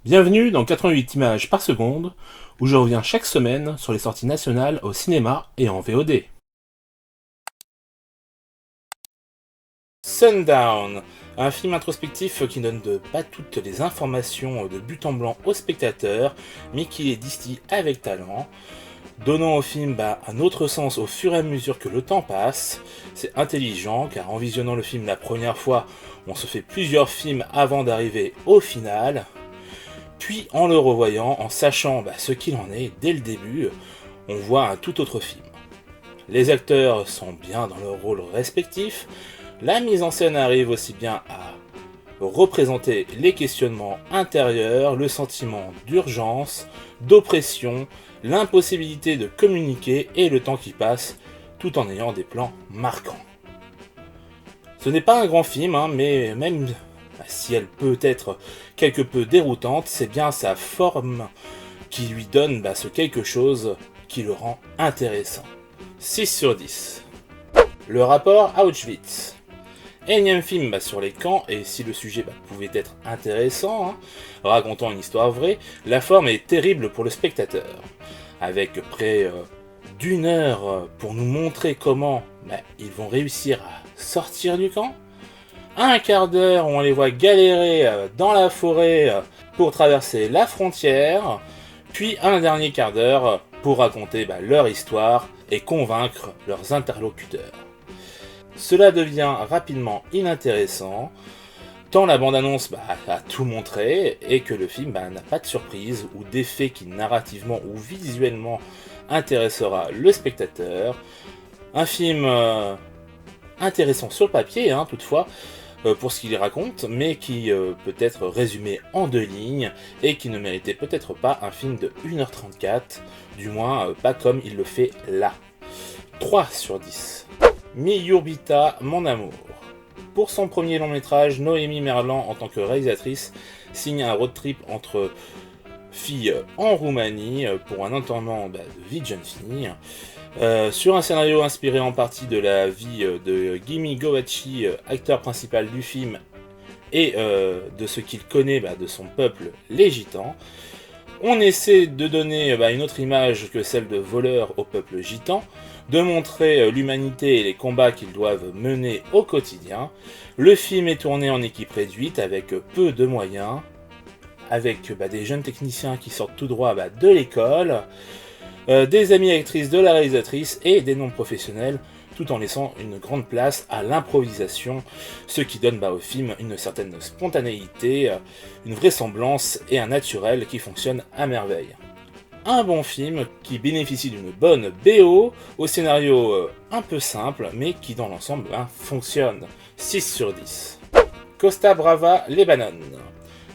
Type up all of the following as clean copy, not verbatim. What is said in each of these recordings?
Bienvenue dans 88 images par seconde, où je reviens chaque semaine sur les sorties nationales au cinéma et en VOD. Sundown, un film introspectif qui donne pas toutes les informations de but en blanc au spectateur, mais qui les distille avec talent, donnant au film un autre sens au fur et à mesure que le temps passe. C'est intelligent, car en visionnant le film la première fois, on se fait plusieurs films avant d'arriver au final. Puis en le revoyant, en sachant ce qu'il en est dès le début, on voit un tout autre film. Les acteurs sont bien dans leurs rôles respectifs, la mise en scène arrive aussi bien à représenter les questionnements intérieurs, le sentiment d'urgence, d'oppression, l'impossibilité de communiquer et le temps qui passe, tout en ayant des plans marquants. Ce n'est pas un grand film, mais même si elle peut être quelque peu déroutante, c'est bien sa forme qui lui donne ce quelque chose qui le rend intéressant. 6 sur 10. Le rapport Auschwitz. Énième film sur les camps, et si le sujet pouvait être intéressant, racontant une histoire vraie, la forme est terrible pour le spectateur. Avec près d'une heure pour nous montrer comment ils vont réussir à sortir du camp, un quart d'heure où on les voit galérer dans la forêt pour traverser la frontière, puis un dernier quart d'heure pour raconter leur histoire et convaincre leurs interlocuteurs. Cela devient rapidement inintéressant, tant la bande-annonce a tout montré et que le film n'a pas de surprise ou d'effet qui narrativement ou visuellement intéressera le spectateur. Un film intéressant sur le papier, toutefois, pour ce qu'il raconte, mais qui peut être résumé en 2 lignes et qui ne méritait peut-être pas un film de 1h34, du moins pas comme il le fait là. 3 sur 10. Mi Yurbita, mon amour. Pour son premier long métrage, Noémie Merlan, en tant que réalisatrice, signe un road trip entre filles en Roumanie pour un enterrement de vie de jeune fille. Sur un scénario inspiré en partie de la vie de Gimme Gowacki, acteur principal du film, et de ce qu'il connaît de son peuple, les Gitans. On essaie de donner une autre image que celle de voleur au peuple gitan, de montrer l'humanité et les combats qu'ils doivent mener au quotidien. Le film est tourné en équipe réduite avec peu de moyens, avec des jeunes techniciens qui sortent tout droit de l'école, des amies actrices de la réalisatrice et des non-professionnels, tout en laissant une grande place à l'improvisation, ce qui donne au film une certaine spontanéité, une vraisemblance et un naturel qui fonctionne à merveille. Un bon film qui bénéficie d'une bonne BO, au scénario un peu simple, mais qui dans l'ensemble fonctionne. 6 sur 10. Costa Brava, Lebanon.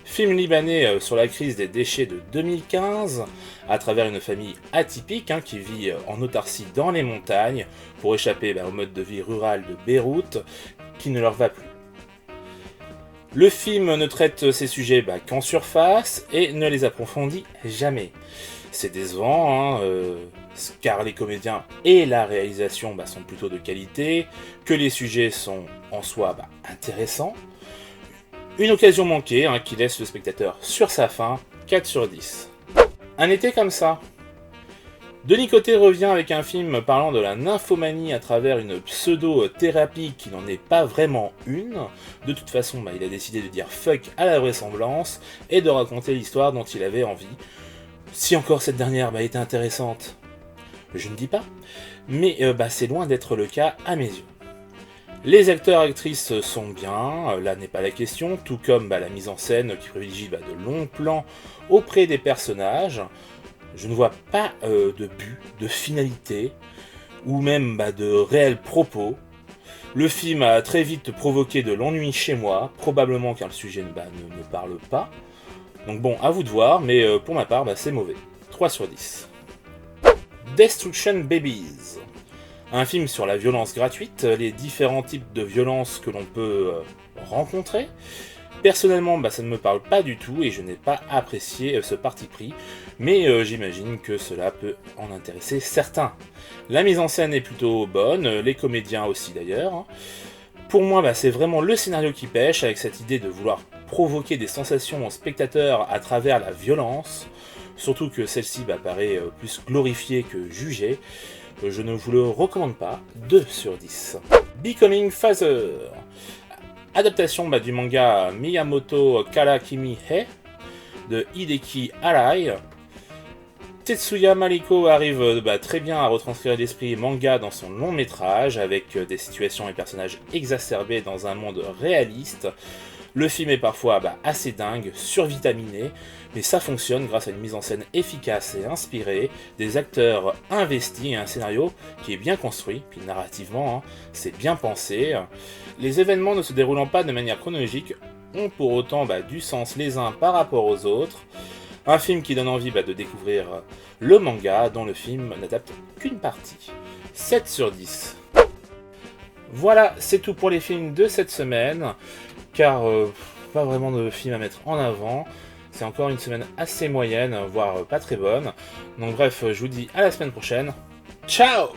Film libanais sur la crise des déchets de 2015, à travers une famille atypique qui vit en autarcie dans les montagnes pour échapper au mode de vie rural de Beyrouth qui ne leur va plus. Le film ne traite ces sujets qu'en surface et ne les approfondit jamais. C'est décevant, car les comédiens et la réalisation sont plutôt de qualité, que les sujets sont en soi intéressants. Une occasion manquée qui laisse le spectateur sur sa faim, 4 sur 10. Un été comme ça. Denis Côté revient avec un film parlant de la nymphomanie à travers une pseudo-thérapie qui n'en est pas vraiment une. De toute façon, il a décidé de dire fuck à la vraisemblance et de raconter l'histoire dont il avait envie. Si encore cette dernière était intéressante, je ne dis pas, mais c'est loin d'être le cas à mes yeux. Les acteurs-actrices sont bien, là n'est pas la question, tout comme la mise en scène qui privilégie de longs plans auprès des personnages. Je ne vois pas de but, de finalité, ou même de réels propos. Le film a très vite provoqué de l'ennui chez moi, probablement car le sujet ne me parle pas. Donc bon, à vous de voir, mais pour ma part, c'est mauvais. 3 sur 10. Destruction Babies. Un film sur la violence gratuite, les différents types de violences que l'on peut rencontrer. Personnellement, ça ne me parle pas du tout et je n'ai pas apprécié ce parti pris, mais j'imagine que cela peut en intéresser certains. La mise en scène est plutôt bonne, les comédiens aussi d'ailleurs. Pour moi, c'est vraiment le scénario qui pêche, avec cette idée de vouloir provoquer des sensations aux spectateurs à travers la violence, surtout que celle-ci paraît plus glorifiée que jugée. Je ne vous le recommande pas, 2 sur 10. Becoming Father, adaptation du manga Miyamoto Karakimi Hei de Hideki Arai. Tetsuya Mariko arrive très bien à retranscrire l'esprit manga dans son long métrage, avec des situations et personnages exacerbés dans un monde réaliste. Le film est parfois assez dingue, survitaminé, mais ça fonctionne grâce à une mise en scène efficace et inspirée, des acteurs investis et un scénario qui est bien construit, puis narrativement, c'est bien pensé. Les événements ne se déroulant pas de manière chronologique ont pour autant du sens les uns par rapport aux autres. Un film qui donne envie de découvrir le manga, dont le film n'adapte qu'une partie. 7 sur 10. Voilà, c'est tout pour les films de cette semaine, car pas vraiment de films à mettre en avant. C'est encore une semaine assez moyenne, voire pas très bonne. Donc bref, je vous dis à la semaine prochaine. Ciao!